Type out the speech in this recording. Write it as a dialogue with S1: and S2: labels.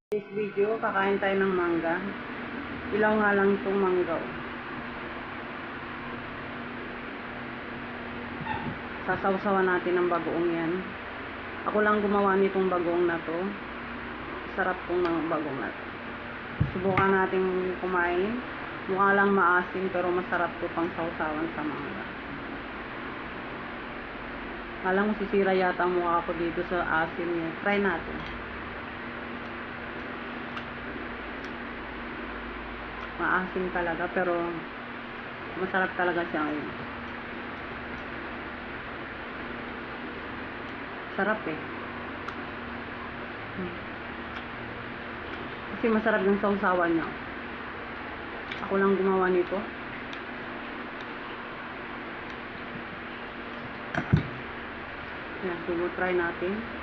S1: This video, kakain tayo ng mangga. Ilaw nga lang itong mangga. Sasawsawan natin ng bagoong yan. Ako lang gumawa nitong bagoong na to. Sarap tong mga bagoong na to. Subukan natin kumain. Mukha lang maasim pero masarap to pang sawsawan sa mangga. Alam mo, sisira yata ang mukha ko dito sa asim niya. Try natin. Maasim talaga pero masarap talaga siya ngayon. Sarap eh. Kasi masarap yung sausawan niya. Ako lang gumawa nito. Yan, try natin.